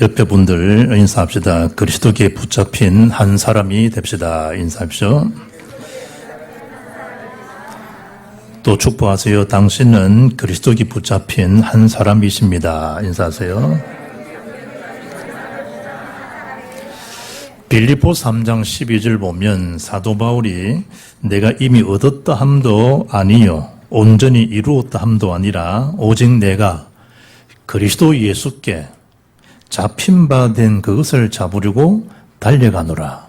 옆에 분들 인사합시다. 그리스도께 붙잡힌 한 사람이 됩시다. 인사합시오. 또 축복하세요. 당신은 그리스도께 붙잡힌 한 사람이십니다. 인사하세요. 빌립보 3장 12절 보면 사도 바울이 내가 이미 얻었다 함도 아니요 온전히 이루었다 함도 아니라 오직 내가 그리스도 예수께 잡힌 바 된 그것을 잡으려고 달려가노라.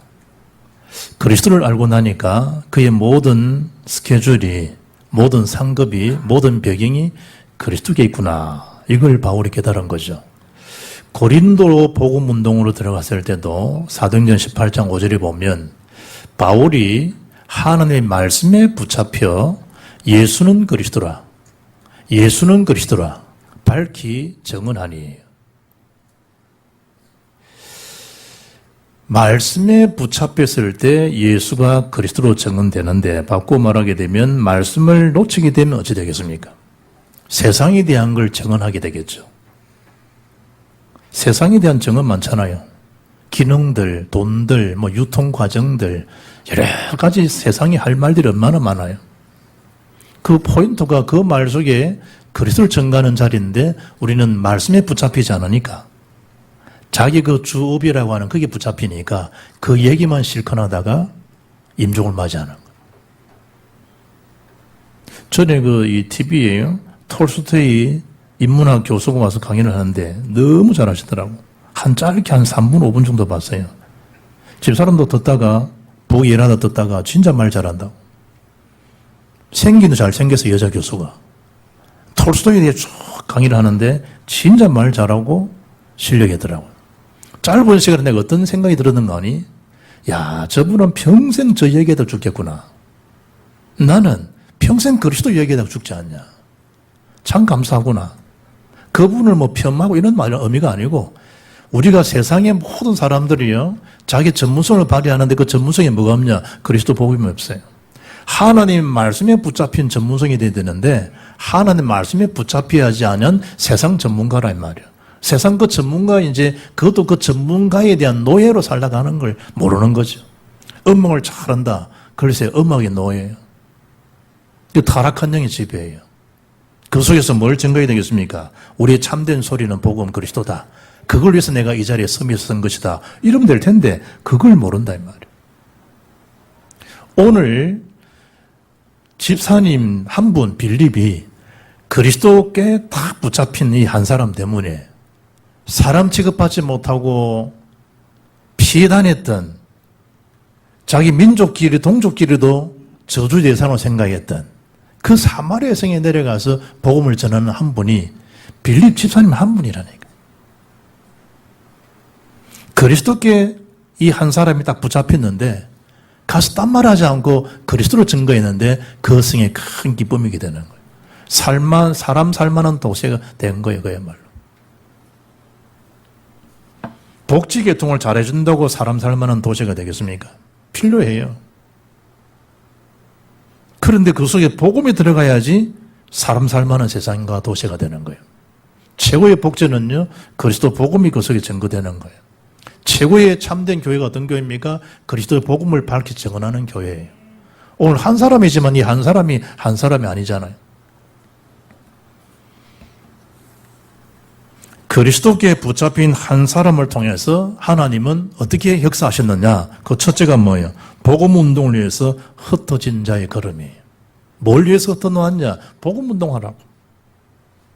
그리스도를 알고 나니까 그의 모든 스케줄이, 모든 상급이, 모든 배경이 그리스도께 있구나. 이걸 바울이 깨달은 거죠. 고린도 복음운동으로 들어갔을 때도 사도행전 18장 5절에 보면 바울이 하나님의 말씀에 붙잡혀 예수는 그리스도라, 예수는 그리스도라 밝히 증언하니. 말씀에 붙잡혔을 때 예수가 그리스도로 증언되는데, 바꾸어 말하게 되면 말씀을 놓치게 되면 어찌 되겠습니까? 세상에 대한 걸 증언하게 되겠죠. 세상에 대한 증언 많잖아요. 기능들, 돈들, 유통 과정들, 여러 가지 세상에 할 말들이 얼마나 많아요. 그 포인트가 그 말 속에 그리스도를 증거하는 자리인데 우리는 말씀에 붙잡히지 않으니까, 자기 그 주업이라고 하는 그게 붙잡히니까 그 얘기만 실컷 하다가 임종을 맞이하는 거예요. 전에 이 TV에요. 톨스토이 인문학 교수가 와서 강의를 하는데 너무 잘하시더라고. 짧게 한 3분, 5분 정도 봤어요. 집사람도 듣다가, 보고 일하다 듣다가 진짜 말 잘한다고. 생기도 잘생겨서 여자 교수가. 톨스토이에 대해 쭉 강의를 하는데 진짜 말 잘하고 실력이 있더라고요. 짧은 시간에 내가 어떤 생각이 들었는가 하니, 야, 저분은 평생 저 얘기에다 죽겠구나. 나는 평생 그리스도 얘기에다 죽지 않냐. 참 감사하구나. 그분을 폄하하고 이런 말은 의미가 아니고, 우리가 세상의 모든 사람들이요, 자기 전문성을 발휘하는데 그 전문성이 뭐가 없냐? 그리스도 복음이 없어요. 하나님 말씀에 붙잡힌 전문성이 돼야 되는데, 하나님 말씀에 붙잡혀야지 않은 세상 전문가라 이 말이야. 세상 그 전문가, 그것도 그 전문가에 대한 노예로 살아가는 걸 모르는 거죠. 음악을 잘한다. 글쎄, 음악의 노예예요. 그 타락한 영의 지배예요. 그 속에서 뭘 증거해야 되겠습니까? 우리의 참된 소리는 복음 그리스도다. 그걸 위해서 내가 이 자리에 섬에서 쓴 것이다. 이러면 될 텐데, 그걸 모른다, 이 말이에요. 오늘 집사님 한 분, 빌립이 그리스도께 딱 붙잡힌 이 한 사람 때문에 사람 취급받지 못하고 피해다녔던, 자기 민족끼리 동족끼리도 저주 대상으로 생각했던 그 사마리아 성에 내려가서 복음을 전하는 한 분이 빌립 집사님 한 분이라니까. 그리스도께 이 한 사람이 딱 붙잡혔는데 가서 딴 말 하지 않고 그리스도를 증거했는데 그 성에 큰 기쁨이게 되는 거예요. 사람 살만한 도시가 된 거예요, 그야말로. 복지계통을 잘해준다고 사람 살만한 도시가 되겠습니까? 필요해요. 그런데 그 속에 복음이 들어가야지 사람 살만한 세상과 도시가 되는 거예요. 최고의 복제는요, 그리스도 복음이 그 속에 증거되는 거예요. 최고의 참된 교회가 어떤 교회입니까? 그리스도의 복음을 밝히 증언하는 교회예요. 오늘 한 사람이지만 이 한 사람이 아니잖아요. 그리스도께 붙잡힌 한 사람을 통해서 하나님은 어떻게 역사하셨느냐? 그 첫째가 뭐예요? 복음 운동을 위해서 흩어진 자의 걸음이에요. 뭘 위해서 흩어놓았냐? 복음 운동하라고.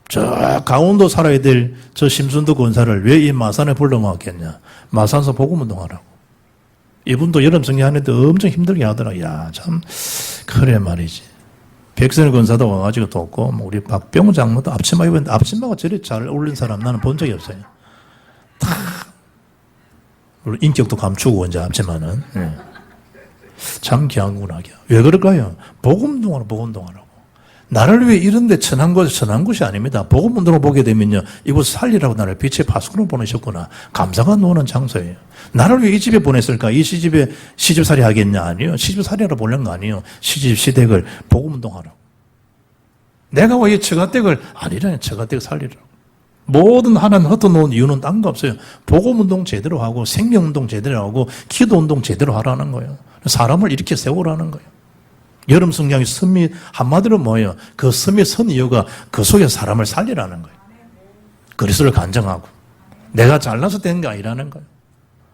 저 강원도 살아야 될 저 심순도 권사를 왜 이 마산에 불러모았겠냐? 마산서 복음 운동하라고. 이분도 여름 성경하는데 엄청 힘들게 하더라. 야, 참 그래 말이지. 백선일 권사도 와가지고 돕고, 우리 박병우 장로도 앞치마 입었는데 앞치마가 저리 잘 어울린 사람 나는 본 적이 없어요. 다 물론 인격도 감추고 이제 앞치마는. 참 귀한구나. 왜 그럴까요? 복음운동하라고, 복음운동하라고. 나를 위해 이런데 천한 곳이 아닙니다. 복음운동을 보게 되면요, 이곳 살리라고 나를 빛의 파수꾼으로 보내셨구나. 감사가 노는 장소예요. 나를 위해 이 집에 보냈을까? 이 시집에 시집살이 하겠냐? 아니요. 시집살이하러 보낸 거 아니에요. 시집 시댁을 복음운동하라고. 내가 왜 이 처가댁을 아니라니, 처가댁 살리라고. 모든 하나님 흩어놓은 이유는 딴 거 없어요. 복음운동 제대로 하고 생명운동 제대로 하고 기도운동 제대로 하라는 거예요. 사람을 이렇게 세우라는 거예요. 여름 성경의 섬이 한마디로 뭐예요? 그 섬에 선 이유가 그 속에 사람을 살리라는 거예요. 그리스도를 간증하고 내가 잘나서 된 게 아니라는 거예요.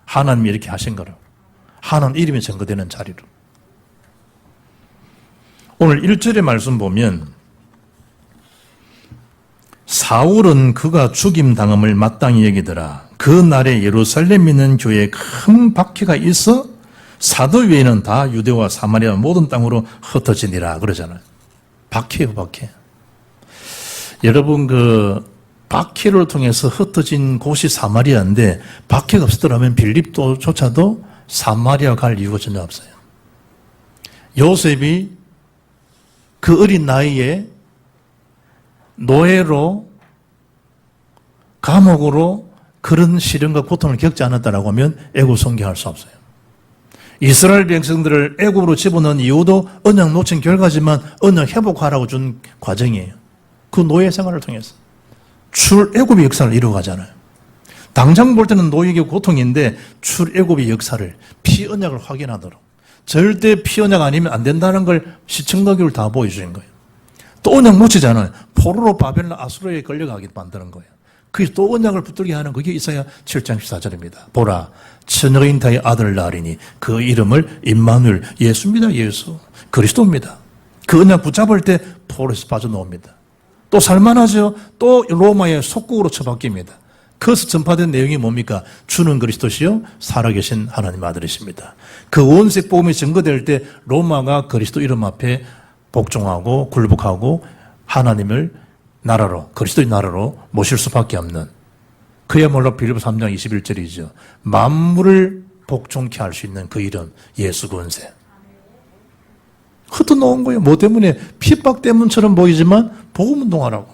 하나님이 이렇게 하신 거라고. 하나님 이름이 증거되는 자리로. 오늘 1절의 말씀 보면 사울은 그가 죽임당함을 마땅히 여기더라. 그 날에 예루살렘에 있는 교회에 큰 박해가 있어 사도 외에는 다 유대와 사마리아 모든 땅으로 흩어지니라 그러잖아요. 박해요, 박해. 여러분 그 박해를 통해서 흩어진 곳이 사마리아인데 박해가 없었더라면 빌립도조차도 사마리아 갈 이유가 전혀 없어요. 요셉이 그 어린 나이에 노예로 감옥으로 그런 시련과 고통을 겪지 않았다라고 하면 애굽 성경할 수 없어요. 이스라엘 백성들을 애굽으로 집어넣은 이유도 언약 놓친 결과지만 언약 회복하라고 준 과정이에요. 그 노예 생활을 통해서 출애굽의 역사를 이루어가잖아요. 당장 볼 때는 노예의 고통인데 출애굽의 역사를 피언약을 확인하도록 절대 피언약 아니면 안 된다는 걸 시청각을 다 보여주는 거예요. 또 언약 놓치잖아요. 포로로 바벨론 아수르에 끌려가게 만드는 거예요. 그래서 또 언약을 붙들게 하는 그게 이사야 7장 14절입니다. 보라 처녀가 인타의 아들 낳으리니 그 이름을 임마누엘 예수입니다. 예수 그리스도입니다. 그 언약 붙잡을 때 포로에서 빠져나옵니다. 또 살만하죠. 또 로마의 속국으로 처박힙니다. 그것을 전파된 내용이 뭡니까? 주는 그리스도시요 살아계신 하나님 아들이십니다. 그 원색 복음이 증거될 때 로마가 그리스도 이름 앞에 복종하고 굴복하고 하나님을 나라로 그리스도의 나라로 모실 수밖에 없는 그야말로 빌립보 3장 21절이죠. 만물을 복종케 할 수 있는 그 이름 예수 권세. 흩어놓은 거예요. 뭐 때문에? 핍박 때문처럼 보이지만 복음운동하라고.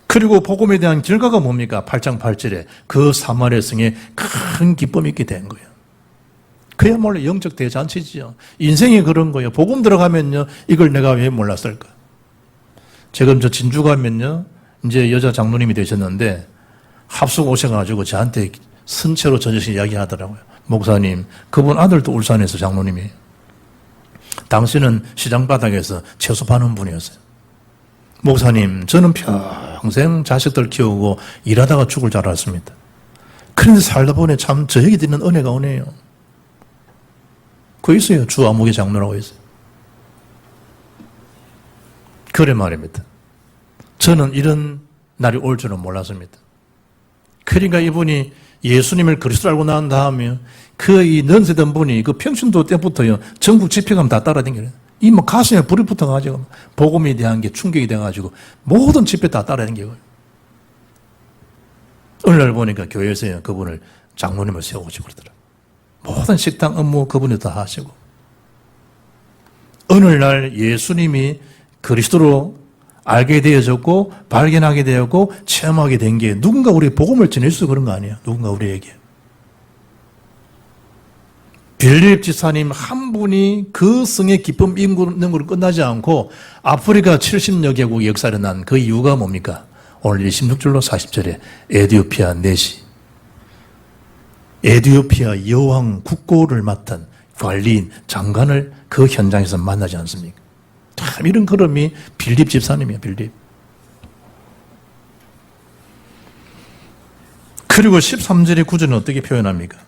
그리고 복음에 대한 결과가 뭡니까? 8장 8절에 그 사마리아 성에 큰 기쁨이 있게 된 거예요. 그야말로 영적 대잔치지요. 인생이 그런 거예요. 복음 들어가면요. 이걸 내가 왜 몰랐을까? 지금 저 진주 가면요. 이제 여자 장로님이 되셨는데 합숙 오셔가지고 저한테 선체로 저녁에 이야기하더라고요. 목사님, 그분 아들도 울산에서 장로님이에요. 당신은 시장 바닥에서 채소 파는 분이었어요. 목사님, 저는 평생 자식들 키우고 일하다가 죽을 줄 알았습니다. 그런데 살다 보니 참 저에게 드리는 은혜가 오네요. 그거 있어요. 주 아무개 장로라고 있어요. 그래 말입니다. 저는 이런 날이 올 줄은 몰랐습니다. 그러니까 이분이 예수님을 그리스도 알고 난 다음에 그 이 연세던 분이 그 평신도 때부터요 전국 집회가면 다 따라다니는 이 뭐 가슴에 불이 붙어가지고 복음에 대한 게 충격이 돼가지고 모든 집회 다 따라다니는 어느 날 보니까 교회에서 그분을 장로님을 세우고 그러더라. 모든 식당 업무 그분이 다 하시고 어느 날 예수님이 그리스도로 알게 되어졌고 발견하게 되었고 체험하게 된 게 누군가 우리 복음을 전할 수 그런 거 아니에요. 누군가 우리에게. 빌립 지사님 한 분이 그 성의 기쁨 있는 걸 끝나지 않고 아프리카 70여 개국 역사를 난 그 이유가 뭡니까? 오늘 26절로 40절에 에티오피아 내시 에티오피아 여왕 국고를 맡은 관리인 장관을 그 현장에서 만나지 않습니까? 참 이런 걸음이 빌립 집사님이에요. 빌립. 그리고 13절의 구절은 어떻게 표현합니까?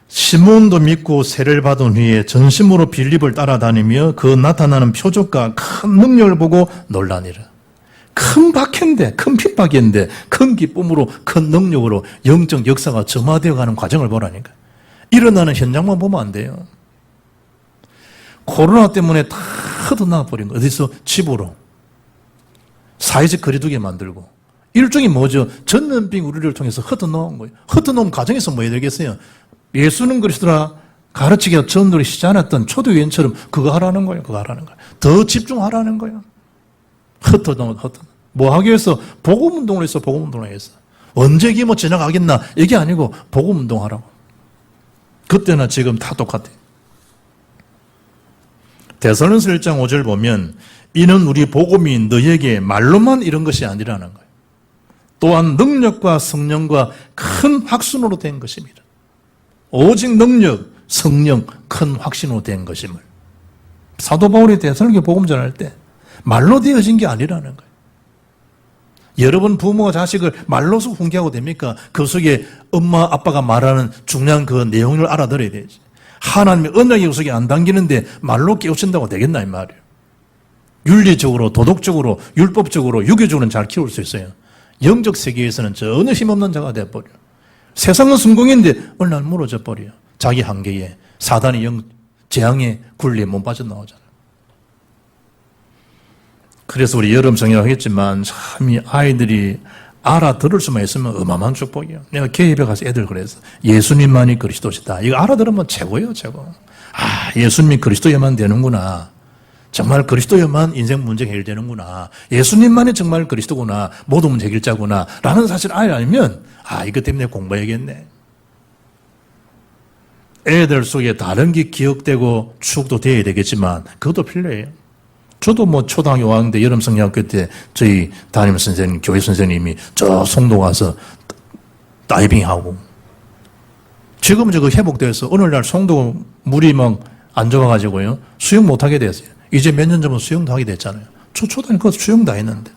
시몬도 믿고 세례를 받은 후에 전심으로 빌립을 따라다니며 그 나타나는 표적과 큰 능력을 보고 놀라니라. 큰 박해인데, 큰 핍박인데, 큰 기쁨으로, 큰 능력으로 영적 역사가 점화되어 가는 과정을 보라니까. 일어나는 현장만 보면 안 돼요. 코로나 때문에 다 흩어나 버린 거. 어디서? 집으로. 사회적 거리두기 만들고. 일종이 뭐죠? 전염병 우리를 통해서 흩어놓은 거예요. 흩어놓은 과정에서 뭐 해야 되겠어요? 예수는 그리스도라 가르치기가 전도를 시지 않았던 초대교인처럼 그거 하라는 거예요. 그거 하라는 거예요. 더 집중하라는 거예요. 흩어놓은. 뭐 하기 위해서? 복음운동을 해서 복음운동을 해서. 언제 이게 뭐 지나가겠나? 이게 아니고 복음운동하라고. 그때나 지금 다 똑같아요. 데살로니서 1장 5절 보면 이는 우리 복음이 너에게 말로만 이런 것이 아니라는 거예요. 또한 능력과 성령과 큰 확신으로 된 것입니다. 오직 능력, 성령, 큰 확신으로 된 것임을. 사도 바울이 데살로니가 복음 전할 때 말로 되어진 게 아니라는 거예요. 여러분 부모가 자식을 말로서 훈계하고 됩니까? 그 속에 엄마 아빠가 말하는 중요한 그 내용을 알아들어야 되지. 하나님의 언약이 그 속에 안 담기는데 말로 깨우친다고 되겠나 이 말이에요. 윤리적으로 도덕적으로 율법적으로 유교적으로는 잘 키울 수 있어요. 영적 세계에서는 전혀 힘없는 자가 되어버려요. 세상은 성공인데 어느 날 무너져 버려요. 자기 한계에 사단의 재앙의 굴리에 못 빠져나오잖아요. 그래서 우리 여름 성경하겠지만 참 이 아이들이 알아들을 수만 있으면 어마어마한 축복이에요. 내가 개입에 가서 애들 그래서 예수님만이 그리스도시다. 이거 알아들으면 최고예요, 최고. 아, 예수님이 그리스도여만 되는구나. 정말 그리스도여만 인생 문제가 해결되는구나. 예수님만이 정말 그리스도구나. 모든 문제 해결자구나. 라는 사실 알면 아, 이것 때문에 공부해야겠네. 애들 속에 다른 게 기억되고 추억도 돼야 되겠지만 그것도 필요해요. 저도 뭐 초등학교 5학년 때 여름 성경학교 때 저희 담임 선생님, 교회 선생님이 저 송도 가서 다이빙하고 지금은 저거 회복돼서 오늘날 송도 물이 막 안 좋아가지고요. 수영 못하게 됐어요. 이제 몇 년 전부터 수영도 하게 됐잖아요. 저 초등학교 수영 다 했는데.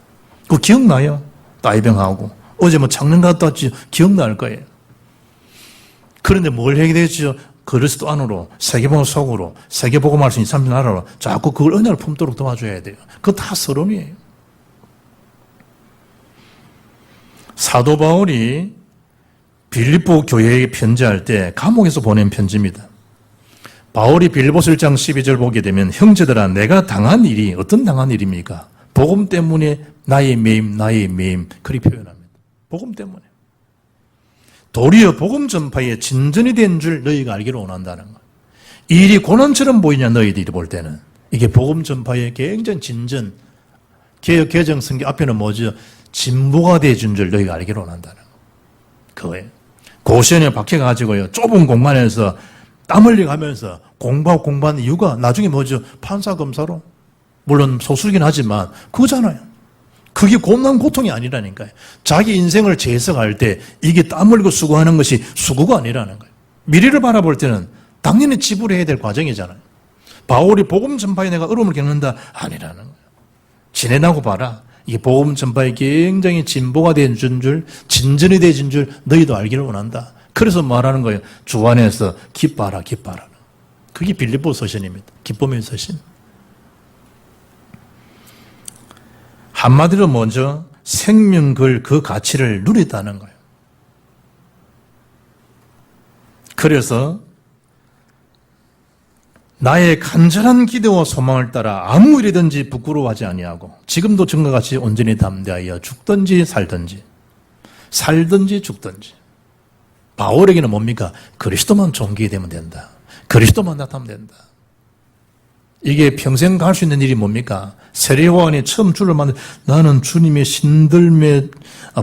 그거 기억나요? 다이빙하고. 어제 뭐 창릉 갔다 왔지 기억날 거예요. 그런데 뭘 해야 되죠? 그리스도 안으로, 세계복음 속으로, 세계복음 할 수 있는 3천 나라로 자꾸 그걸 언약을 품도록 도와줘야 돼요. 그거 다 서론이에요. 사도 바울이 빌립보 교회에 편지할 때 감옥에서 보낸 편지입니다. 바울이 빌립보서 1장 12절 보게 되면 형제들아 내가 당한 일이 어떤 당한 일입니까? 복음 때문에 나의 매임 그렇게 표현합니다. 복음 때문에. 도리어 복음 전파에 진전이 된 줄 너희가 알기를 원한다는 것. 이 일이 고난처럼 보이냐 너희들이 볼 때는. 이게 복음 전파에 굉장히 진전. 개혁 개정 성경 앞에는 뭐죠? 진보가 되어준 줄 너희가 알기를 원한다는 것. 그거예요. 고시원에 박혀가지고요. 좁은 공간에서 땀 흘려가면서 공부하는 이유가 나중에 뭐죠? 판사 검사로. 물론 소수긴 하지만 그거잖아요. 그게 고난 고통이 아니라니까요. 자기 인생을 재해석할 때 이게 땀 흘리고 수고하는 것이 수고가 아니라는 거예요. 미래를 바라볼 때는 당연히 지불해야 될 과정이잖아요. 바울이 복음 전파에 내가 어려움을 겪는다 아니라는 거예요. 지내나고 봐라. 이게 복음 전파에 굉장히 진보가 된 줄, 진전이 되진 줄 너희도 알기를 원한다. 그래서 말하는 거예요. 주 안에서 기뻐하라. 그게 빌립보 서신입니다. 기쁨의 서신. 한마디로 먼저 생명걸 그 가치를 누렸다는 거예요. 그래서 나의 간절한 기대와 소망을 따라 아무 일이든지 부끄러워하지 아니하고 지금도 전과 같이 온전히 담대하여 죽든지 살든지 죽든지. 바울에게는 뭡니까? 그리스도만 존귀되면 된다. 그리스도만 나타나면 된다. 이게 평생 갈 수 있는 일이 뭡니까? 세례요한이 처음 줄을 만들 나는 주님의 신들매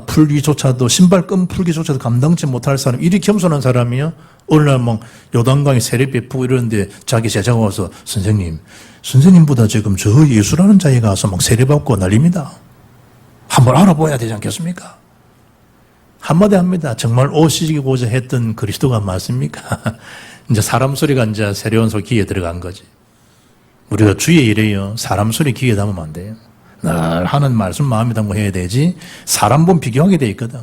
풀기조차도 신발끈 풀기조차도 감당치 못할 사람, 이리 겸손한 사람이요. 어느 날 막 요단강에 세례 베푸고 이러는데 자기 제자가 와서 선생님보다 지금 저 예수라는 자에 가서 막 세례 받고 난립니다. 한번 알아봐야 되지 않겠습니까? 한마디 합니다. 정말 오시고자 했던 그리스도가 맞습니까? 이제 사람 소리가 이제 세례요한 소 귀에 들어간 거지. 우리가 주의 일에요. 사람 소리 귀에 담으면 안 돼요. 늘 하는 말씀 마음에 담고 해야 되지. 사람 보면 비교하게 돼 있거든.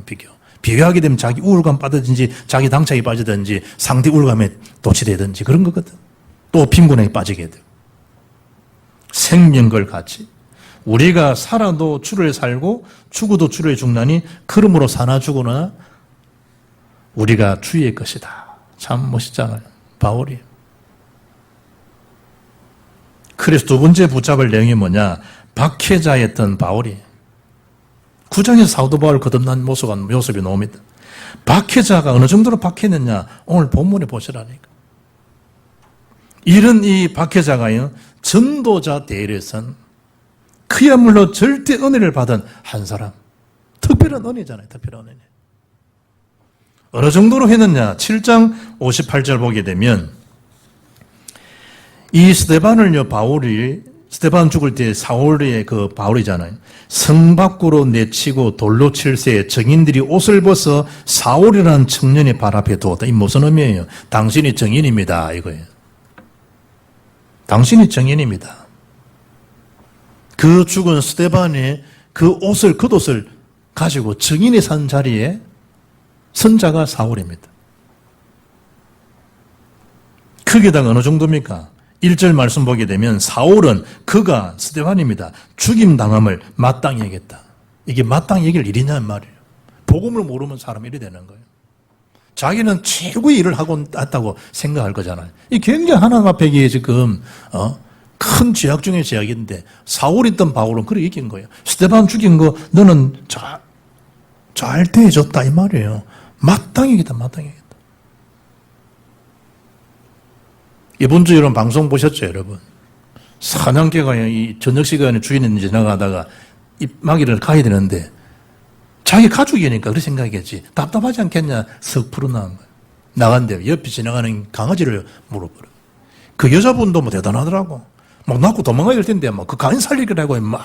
비교하게 되면 자기 우울감 빠지든지 자기 당착이 빠지든지 상대 우울감에 도취되든지 그런 거거든. 또 빈곤에 빠지게 돼. 생명걸 가치. 우리가 살아도 주를 살고 죽어도 주를 죽나니 그러므로 사나 죽으나 우리가 주의 것이다. 참 멋있잖아요. 바울이. 그래서 두 번째 붙잡을 내용이 뭐냐? 박해자였던 바울이. 9장에서 사도 바울 거듭난 모습이 나옵니다. 박해자가 어느 정도로 박해했느냐? 오늘 본문에 보시라니까. 이런 이 박해자가요, 전도자 대례선, 그야말로 절대 은혜를 받은 한 사람. 특별한 은혜잖아요, 특별한 은혜. 어느 정도로 했느냐? 7장 58절 보게 되면, 이 스데반을요, 바울이 스데반 죽을 때 사울의 그 바울이잖아요. 성 밖으로 내치고 돌로 칠세 정인들이 옷을 벗어 사울이라는 청년의 발 앞에 두었다. 이 무슨 의미예요? 당신이 정인입니다. 이거예요. 당신이 정인입니다. 그 죽은 스데반의 그 옷을, 겉옷을 가지고 정인이 산 자리에 선자가 사울입니다. 크기다가 어느 정도입니까? 1절 말씀 보게 되면 사울은 그가 스데반입니다. 죽임 당함을 마땅히 여겼다. 이게 마땅히 여길 일이냐는 말이에요. 복음을 모르면 사람이 이래 되는 거예요. 자기는 최고의 일을 하고 왔다고 생각할 거잖아요. 이 굉장히 하나님 앞에 지금 큰 죄악 중에 죄악인데 사울이든 바울은 그렇게 얘기한 거예요. 스데반 죽인 거 너는 잘 대해줬다 이 말이에요. 마땅히 여겼다. 마땅히 여겼다. 이번 주 여러분 방송 보셨죠, 여러분? 사냥개가 이 저녁 시간에 주인이 지나가다가 입마개를 가야 되는데 자기 가족이니까 그렇게 생각했지. 답답하지 않겠냐? 석 풀어나간 거예요. 나간대요. 옆에 지나가는 강아지를 물어보려. 그 여자분도 뭐 대단하더라고. 막 낳고 도망가야 될 텐데 막 그 가인 살리기라고 막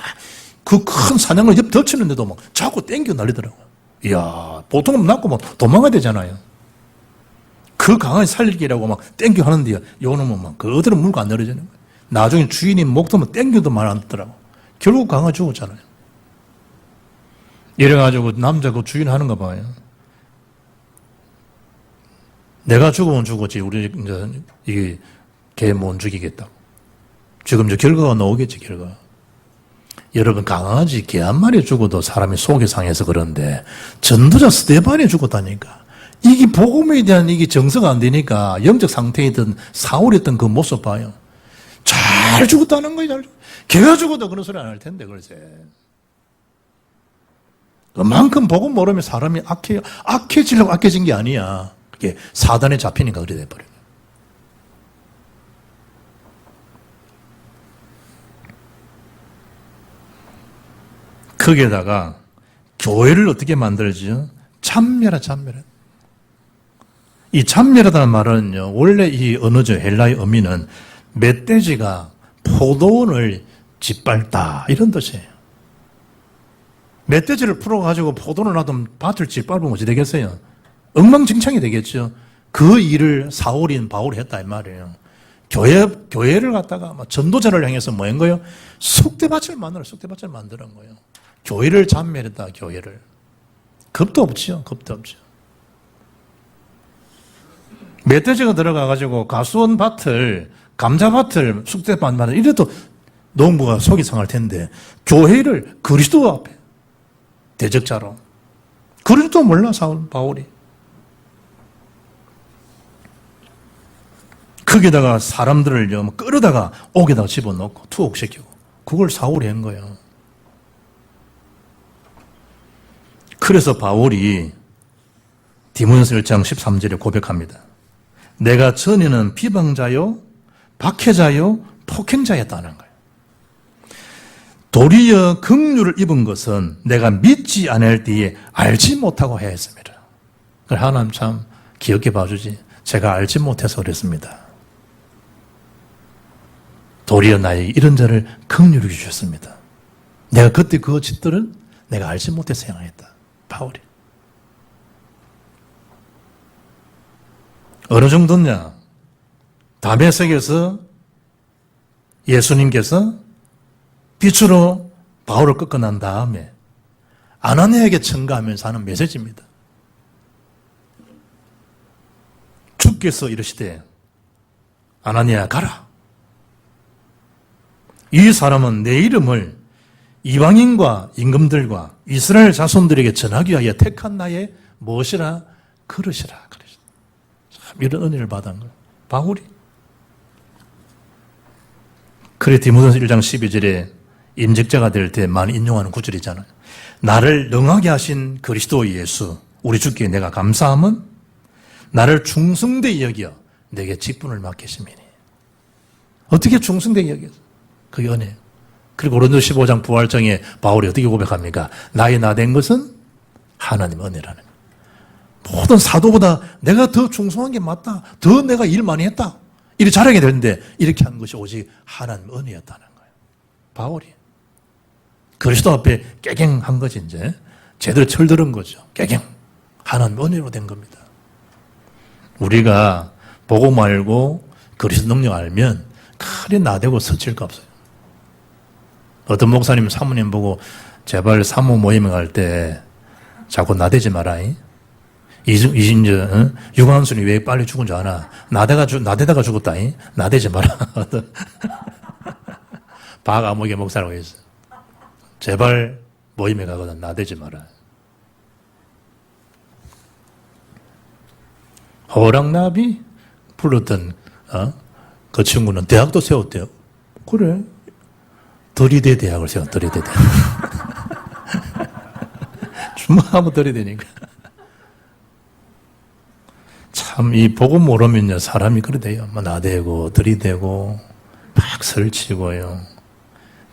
그 큰 사냥을 옆 덮치는데도 막 자꾸 땡겨 날리더라고. 이야, 보통은 낳고 뭐 도망가야 되잖아요. 그 강아지 살리기라고 막 땡겨 하는데요. 요 놈은 막 그 어디로 물고 안 내려지는 거예요. 나중에 주인이 목도면 땡겨도 말 안 듣더라고. 결국 강아지 죽었잖아요. 이래가지고 남자 그 주인 하는가 봐요. 내가 죽으면 죽었지. 우리 이제 이게 걔 못 죽이겠다고. 지금 이제 결과가 나오겠지, 결과. 여러분, 강아지 개 한 마리 죽어도 사람이 속이 상해서 그런데 전도자 스데반이 죽었다니까. 이게 복음에 대한 이게 정서가 안 되니까 영적 상태이든 사울이든 그 모습 봐요. 잘 죽었다는 거예요. 개가 죽어도 그런 소리 안 할 텐데, 글쎄. 그만큼 복음 모르면 사람이 악해지려고 악해진 게 아니야. 그게 사단에 잡히니까 그래 돼버려요. 거기에다가 교회를 어떻게 만들지요? 참멸하. 이 참멸하다는 말은요, 원래 이 언어죠. 헬라의 의미는 멧돼지가 포도원을 짓밟다 이런 뜻이에요. 멧돼지를 풀어가지고 포도를 놔두면 밭을 짓밟으면 어찌 되겠어요? 엉망진창이 되겠죠. 그 일을 사울인 바울이 했다 이 말이에요. 교회를 갖다가 전도자를 향해서 뭐 한 거예요? 쑥대밭을 만드는 거예요. 교회를 참멸했다, 교회를. 겁도 없죠. 멧돼지가 들어가가지고 가수원 밭을, 감자밭을, 쑥대밭 만들 이래도 농부가 속이 상할 텐데, 교회를 그리스도 앞에 대적자로. 그리스도 몰라, 바울이. 거기다가 사람들을 끌어다가 옥에다가 집어넣고 투옥시키고, 그걸 사울이 한 거예요. 그래서 바울이 디모데전서 1장 13절에 고백합니다. 내가 전에는 비방자요, 박해자요, 폭행자였다는 거예요. 도리어 긍휼을 입은 것은 내가 믿지 않을 때에 알지 못하고 해했습니다. 하나님 참 기억해 봐주지. 제가 알지 못해서 그랬습니다. 도리어 나에게 이런 자를 긍휼히 주셨습니다. 내가 그때 그 짓들은 내가 알지 못해서 행했다. 바울이. 어느 정도냐? 다메섹에서 예수님께서 빛으로 바울을 꺾어 난 다음에 아나니아에게 청가하면서 하는 메시지입니다. 주께서 이르시되 아나니아 가라. 이 사람은 내 이름을 이방인과 임금들과 이스라엘 자손들에게 전하기 위하여 택한 나의 무엇이라 그릇이라. 참 이런 은혜를 받은 거예요. 바울이. 그래 디모데전서 1장 12절에 임직자가 될 때 많이 인용하는 구절이잖아요. 나를 능하게 하신 그리스도 예수 우리 주께 내가 감사함은 나를 충성되이 여겨 내게 직분을 맡기심이니. 어떻게 충성되이 여겼어? 그게 은혜예요. 그리고 고린도서 15장 부활장에 바울이 어떻게 고백합니까? 나의 나 된 것은 하나님 은혜라는 거예요. 모든 사도보다 내가 더 충성한 게 맞다. 더 내가 일 많이 했다. 이렇게 자랑이 되는데 이렇게 한 것이 오직 하나님 은혜였다는 거예요. 바울이. 그리스도 앞에 깨갱한 거지, 이제. 제대로 철들은 거죠. 깨갱. 하나님 은혜로 된 겁니다. 우리가 복음 알고 그리스도 능력 알면 크게 나대고 서칠 거 없어요. 어떤 목사님 사모님 보고 제발 사모 모임에 갈 때 자꾸 나대지 마라. 이진저 유관순이 왜 빨리 죽은 줄 아나? 나대다가 죽었다. 나대지 마라. 박아무개 목사라고 했어. 제발 모임에 가거든 나대지 마라. 호랑나비 불렀던 그 친구는 대학도 세웠대요. 그래. 들이대 대학을 세워. 들이대 대학. 주마하면 들이대니까. 참 이 복음 모르면요 사람이 그래 돼요. 뭐 나대고 들이대고 막 설치고요.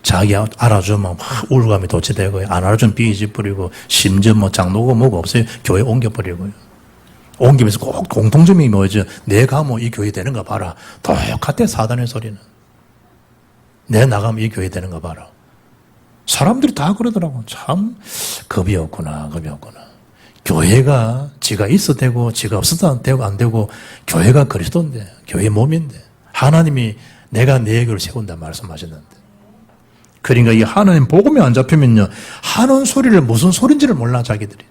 자기 알아주면 막 우울감이 도취되고요. 안 알아주면 비지 뿌리고 심지어 뭐 장로고 뭐고 없어요. 교회 옮겨버리고요. 옮기면서 꼭 공통점이 뭐죠? 내가 뭐 이 교회 되는가 봐라. 똑같아 사단의 소리는. 내 나가면 이 교회 되는가 봐라. 사람들이 다 그러더라고. 참 겁이 없구나. 겁이 없구나. 교회가 지가 있어도 되고 지가 없어도 되고 안 되고 교회가 그리스도인데 교회 몸인데 하나님이 내가 내 교회를 세운다 말씀하셨는데 그러니까 이 하나님 복음이 안 잡히면요 하는 소리를 무슨 소리인지를 몰라 자기들이.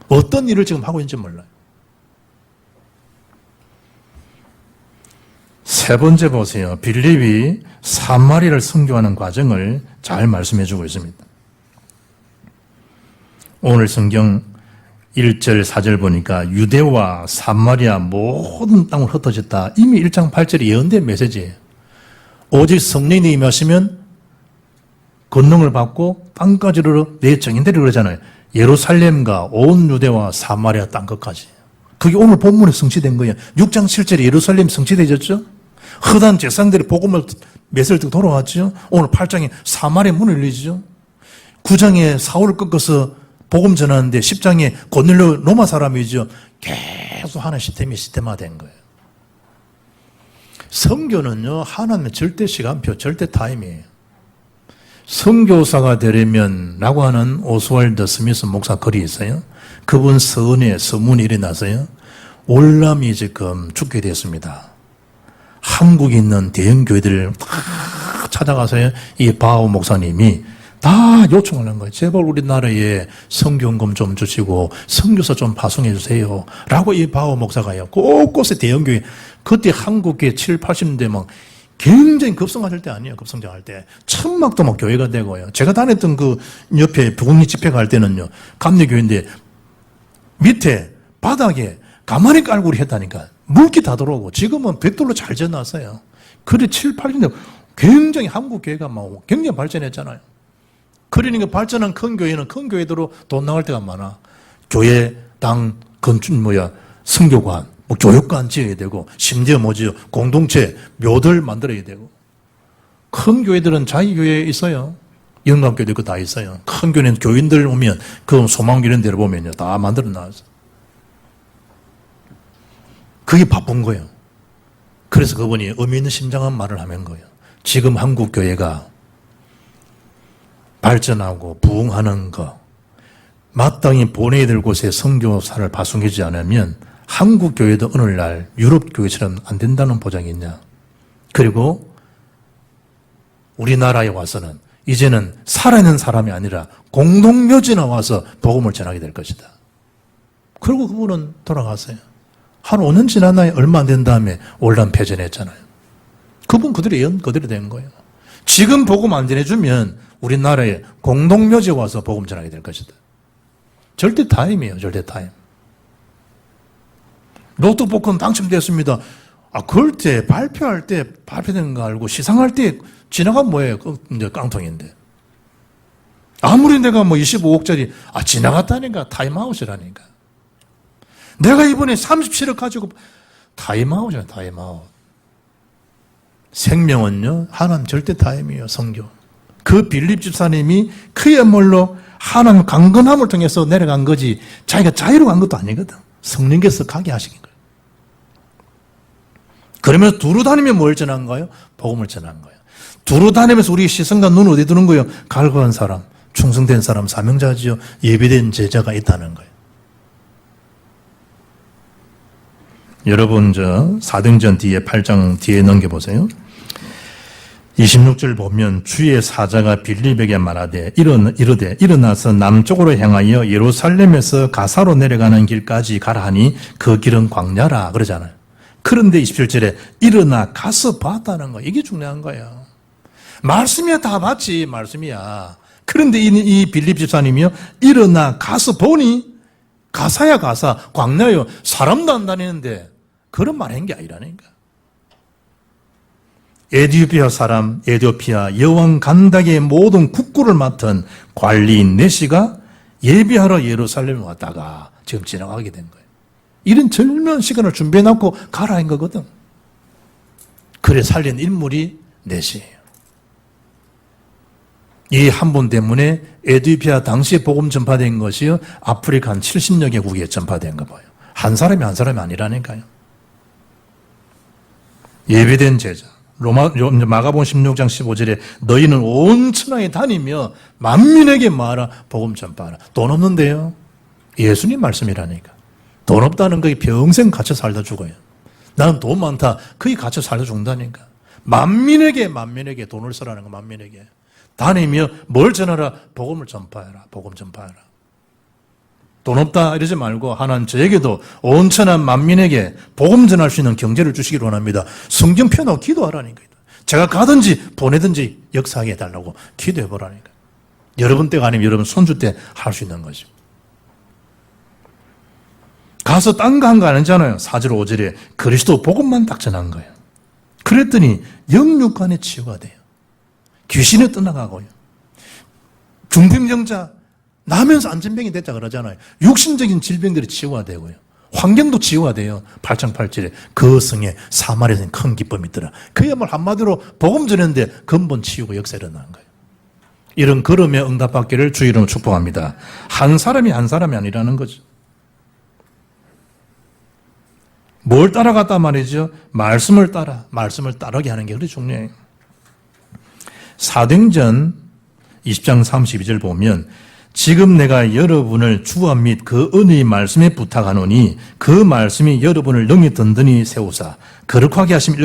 어떤 일을 지금 하고 있는지 몰라요. 세 번째 보세요. 빌립이 사마리아를 선교하는 과정을 잘 말씀해 주고 있습니다. 오늘 성경 1절 4절 보니까 유대와 사마리아 모든 땅을 흩어졌다. 이미 1장 8절이 예언된 메시지예요. 오직 성령이 임하시면 권능을 받고 땅까지로 내 정인들이 그러잖아요. 예루살렘과 온 유대와 사마리아 땅 끝까지. 그게 오늘 본문에 성취된 거예요. 6장 7절에 예루살렘 성취되졌죠. 허단 제사장들이 복음을 메시를 듣고 돌아왔죠. 오늘 8장에 사마리아 문을 열리죠. 9장에 사울을 꺾어서 복음 전하는데 10장에 고넬료 로마 사람이죠. 계속 하나의 시스템화된 거예요. 선교는요 하나님의 절대 시간표, 절대 타임이에요. 선교사가 되려면 라고 하는 오스왈드 스미스 목사 글이 있어요. 그분 서문이 일어나서요. 월남이 지금 죽게 됐습니다. 한국에 있는 대형 교회들을 다 찾아가서요. 이 바오 목사님이 다 요청을 한 거예요. 제발 우리나라에 선교헌금 좀 주시고 선교사 좀 파송해 주세요. 라고 이 바오 목사가요. 곳곳에 대형 교회 그때 한국에 7, 80년대 막 굉장히 급성할 때 아니에요. 급성장할 때. 천막도 막 교회가 되고요. 제가 다녔던 그 옆에 부흥리 집회 갈 때는요. 감리교회인데 밑에 바닥에 가만히 깔고 우리 했다니까. 물기 다 들어오고 지금은 벽돌로 잘 지어놨어요. 그래 7, 80년대 굉장히 한국 교회가 막 굉장히 발전했잖아요. 그러니까 발전한 큰 교회는 큰 교회대로 돈 나갈 때가 많아. 교회당 선교관, 뭐 교육관 지어야 되고 심지어 뭐지요 공동체 묘들 만들어야 되고. 큰 교회들은 자기 교회에 있어요. 영감교회도 그 다 있어요. 큰 교회는 교인들 오면 그 소망교 이런 데를 보면요 다 만들어 놨어요. 그게 바쁜 거예요. 그래서 그분이 의미 있는 심장한 말을 하는 거예요. 지금 한국 교회가 발전하고 부흥하는 거 마땅히 보내야 될 곳에 선교사를 파송하지 않으면 한국 교회도 오늘날 유럽 교회처럼 안 된다는 보장이 있냐. 그리고 우리나라에 와서는 이제는 살아있는 사람이 아니라 공동묘지나 와서 복음을 전하게 될 것이다. 그리고 그분은 돌아갔어요. 한 5년 지났나요? 얼마 안 된 다음에 올란 패전했잖아요. 그분 그대로 예언 그대로 된 거예요. 지금 복음 안 전해주면 우리나라에 공동묘지에 와서 복음 전하게 될 것이다. 절대 타임이에요. 절대 타임. 로또 복권 당첨됐습니다. 그럴 때 발표할 때 발표된 거 알고 시상할 때 지나가면 뭐예요? 이제 깡통인데. 아무리 내가 뭐 25억짜리 지나갔다니까 타임아웃이라니까. 내가 이번에 37억 가지고 타임아웃이야. 타임아웃. 생명은요 하나님 절대 타임이에요. 성교. 그 빌립 집사님이 그야말로 하나님 강건함을 통해서 내려간 거지 자기가 자유로 간 것도 아니거든. 성령께서 가게 하신 거예요. 그러면서 두루 다니며 뭘 전한 거예요? 복음을 전한 거예요. 두루 다니면서 우리 시선과 눈은 어디 두는 거예요? 갈구한 사람, 충성된 사람, 사명자지요. 예비된 제자가 있다는 거예요. 여러분 사도행전 뒤에 8장 뒤에 넘겨보세요. 26절 보면 주의 사자가 빌립에게 말하되 이르되 일어나서 남쪽으로 향하여 예루살렘에서 가사로 내려가는 길까지 가라 하니 그 길은 광야라 그러잖아요. 그런데 27절에 일어나 가서 봤다는 거, 이게 중요한 거예요. 말씀이야, 다 봤지, 말씀이야. 그런데 이 빌립 집사님이요, 일어나 가서 보니 가사야 가사, 광야요, 사람도 안 다니는데 그런 말 한 게 아니라니까. 에티오피아 사람, 에티오피아 여왕 간닥의 모든 국구를 맡은 관리인 네시가 예비하러 예루살렘에 왔다가 지금 지나가게 된 거예요. 이런 절묘한 시간을 준비해놓고 가라 한 거거든. 그래 살린 인물이 네시예요. 이 한 분 때문에 에티오피아 당시에 복음 전파된 것이요, 아프리카 한 70여 개국에 전파된 거 봐요. 한 사람이 아니라니까요. 예비된 제자. 마가복음 16장 15절에 너희는 온 천하에 다니며 만민에게 말하라, 복음 전파하라. 돈 없는데요. 예수님 말씀이라니까. 돈 없다는 거에 평생 갇혀 살다 죽어요. 나는 돈 많다. 거기 갇혀 살다 죽는다니까. 만민에게 돈을 쓰라는 거, 만민에게. 다니며 뭘 전하라? 복음을 전파해라. 복음 전파해라. 돈 없다 이러지 말고 하나님 저에게도 온 천하 만민에게 복음 전할 수 있는 경제를 주시기를 원합니다. 성경 펴놓고 기도하라니까. 제가 가든지 보내든지 역사하게 해달라고 기도해보라니까. 여러분 때가 아니면 여러분 손주 때 할 수 있는 거죠. 가서 딴 거 한 거 아니잖아요. 4절 5절에 그리스도 복음만 딱 전한 거예요. 그랬더니 영육간에 치유가 돼요. 귀신이 떠나가고요. 중풍병자 나면서 안전병이 됐다 그러잖아요. 육신적인 질병들이 치유가 되고요. 환경도 치유가 돼요. 8장 8절에 그 성에 사마리아에서는 큰 기쁨이 있더라. 그야말로 한마디로 복음 전했는데 근본 치유가 역사 일어나는 거예요. 이런 걸음에 응답받기를 주 이름으로 축복합니다. 한 사람이 아니라는 거죠. 뭘 따라갔단 말이죠? 말씀을 따르게 하는 게 그리 중요해요. 사도행전 20장 32절 보면 지금 내가 여러분을 주와 및 그 은혜의 말씀에 부탁하노니 그 말씀이 여러분을 능히 든든히 세우사 거룩하게 하심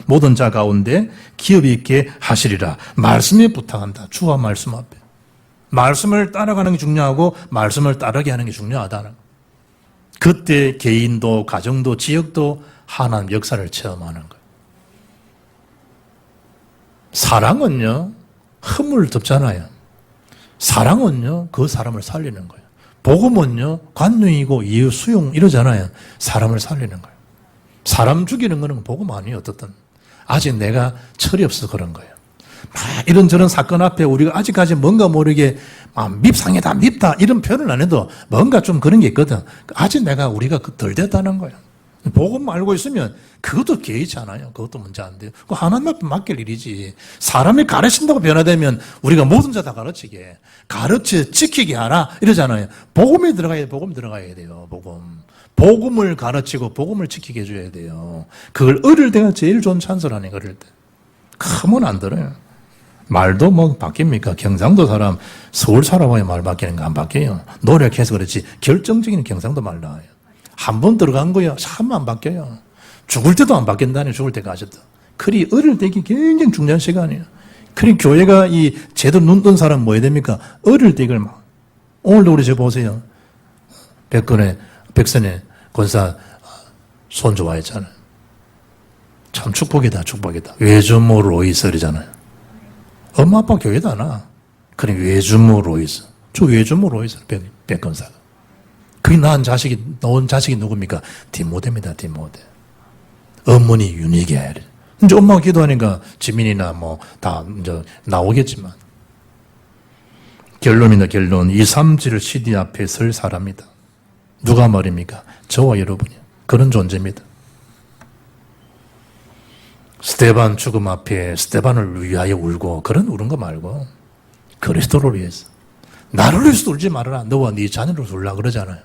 모든 자 가운데 기업 있게 하시리라. 말씀에 부탁한다. 주와 말씀 앞에. 말씀을 따라가는 게 중요하고 말씀을 따르게 하는 게 중요하다는. 그때 개인도 가정도 지역도 하나님 역사를 체험하는 거예요. 사랑은요, 흠을 덮잖아요. 사랑은요, 그 사람을 살리는 거예요. 복음은요, 관용이고 이유 수용 이러잖아요. 사람을 살리는 거예요. 사람 죽이는 거는 복음 아니에요, 어떻든. 아직 내가 철이 없어서 그런 거예요. 막 이런저런 사건 앞에 우리가 아직까지 뭔가 모르게 밉상이다, 밉다 이런 표현을 안 해도 뭔가 좀 그런 게 있거든. 아직 우리가 덜 됐다는 거예요. 복음 알고 있으면 그것도 개의치 않아요. 그것도 문제 안 돼요. 그거 하나님 앞에 맡길 일이지. 사람이 가르친다고 변화되면 우리가 모든 자 다 가르치게. 가르쳐 지키게 하라 이러잖아요. 복음이 들어가야 돼요. 복음을 가르치고 복음을 지키게 해줘야 돼요. 그걸 어릴 때가 제일 좋은 찬스라니까. 어릴 때. 크면 안 들어요. 말도 뭐 바뀝니까? 경상도 사람 서울 살아봐야 말 바뀌는 거 안 바뀌어요. 노력해서 그렇지 결정적인 경상도 말 나와요. 한 번 들어간 거야. 참 안 바뀌어요. 죽을 때도 안 바뀐다니, 죽을 때까지도. 그리 어릴 때 이게 굉장히 중요한 시간이에요. 그리 교회가 제대로 눈 뜬 사람 뭐 해야 됩니까? 어릴 때 이걸 오늘도 우리 저 보세요. 백선의 권사 손 좋아했잖아요. 참 축복이다. 외주모 로이스 이러잖아요. 엄마 아빠 교회도 안 와. 그래 외주모 로이스. 저 외주모 로이스 백권사가. 그게 낳은 자식이 누굽니까? 디모데입니다, 디모데. 어머니 유니게. 이제 엄마가 기도하니까 지민이나 다 이제 나오겠지만. 결론. 이 삼질 CD 앞에 설 사람이다. 누가 말입니까? 저와 여러분이요. 그런 존재입니다. 스테반 죽음 앞에 스테반을 위하여 울고 그런 우는 거 말고 그리스도를 위해서. 나를 위해서 울지 말아라. 너와 네 자녀를 울라 그러잖아요.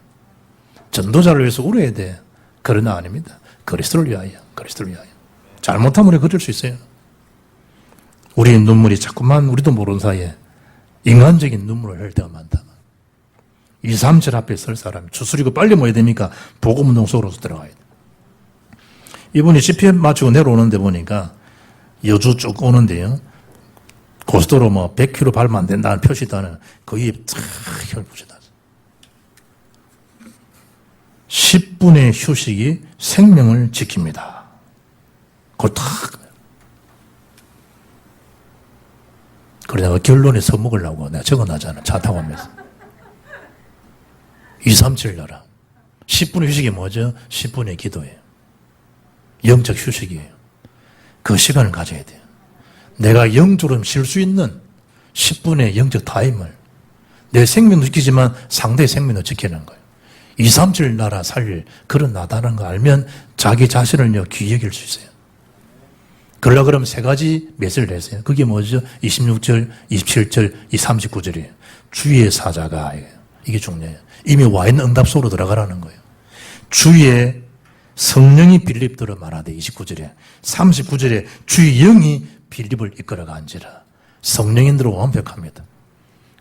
전도자를 위해서 울어야 돼. 그러나 아닙니다. 그리스도를 위하여. 잘못하면 우리가 그럴 수 있어요. 우리의 눈물이 자꾸만 우리도 모르는 사이에 인간적인 눈물을 흘릴 때가 많다. 2, 3절 앞에 설 사람이 추스리고 빨리 모여야 되니까 복음운동 속으로 들어가야 돼. 이분이 CPM 맞추고 내려오는데 보니까 여주 쭉 오는데요. 고속도로 100km 밟으면 안 된다는 표시다는 그 입 쫙 혈부시다. 10분의 휴식이 생명을 지킵니다. 그걸 탁. 그래, 내가 결론에 써먹으려고 내가 적어놨잖아. 차 타고 오면서. 2, 3, 7 나라. 10분의 휴식이 뭐죠? 10분의 기도예요. 영적 휴식이에요. 그 시간을 가져야 돼요. 내가 영적으로 쉴 수 있는 10분의 영적 타임을 내 생명도 지키지만 상대의 생명도 지키는 거예요. 2, 3, 7 나라 살릴 그런 나다는 거 알면 자기 자신을 귀히 여길 수 있어요. 그러려 그러면 세 가지 메시지를 내세요. 그게 뭐죠? 26절, 27절, 39절이에요. 주의 사자가, 이게 중요해요. 이미 와 있는 응답 속으로 들어가라는 거예요. 주의 성령이 빌립들어 말하되 29절에 39절에 주의 영이 빌립을 이끌어간지라. 성령인들은 완벽합니다.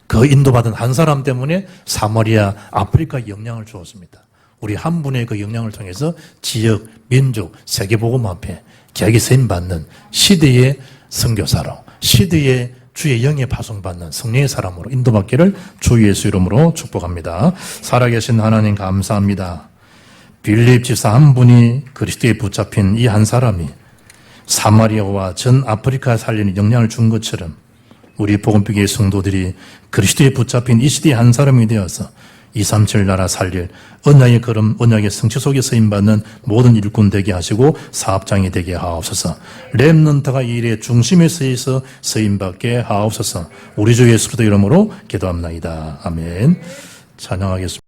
그 인도받은 한 사람 때문에 사마리아, 아프리카에 영향을 주었습니다. 우리 한 분의 그 영향을 통해서 지역, 민족, 세계복음 앞에 계약이 쓰임받는 시대의 선교사로, 시대의 주의 영에 파송받는 성령의 사람으로 인도받기를 주 예수 이름으로 축복합니다. 살아계신 하나님 감사합니다. 빌립 집사 한 분이 그리스도에 붙잡힌 이 한 사람이 사마리아와 전 아프리카에 살리는 영향을 준 것처럼 우리 복음비교의 성도들이 그리스도에 붙잡힌 이 시대의 한 사람이 되어서 2, 3, 7 나라 살릴 언약의 걸음, 언약의 성취 속에 쓰임받는 모든 일꾼 되게 하시고 사업장이 되게 하옵소서. 렘넌트가 이 일의 중심에 서서 쓰임받게 하옵소서. 우리 주 예수 그리스도 이름으로 기도합나이다. 아멘. 찬양하겠습니다.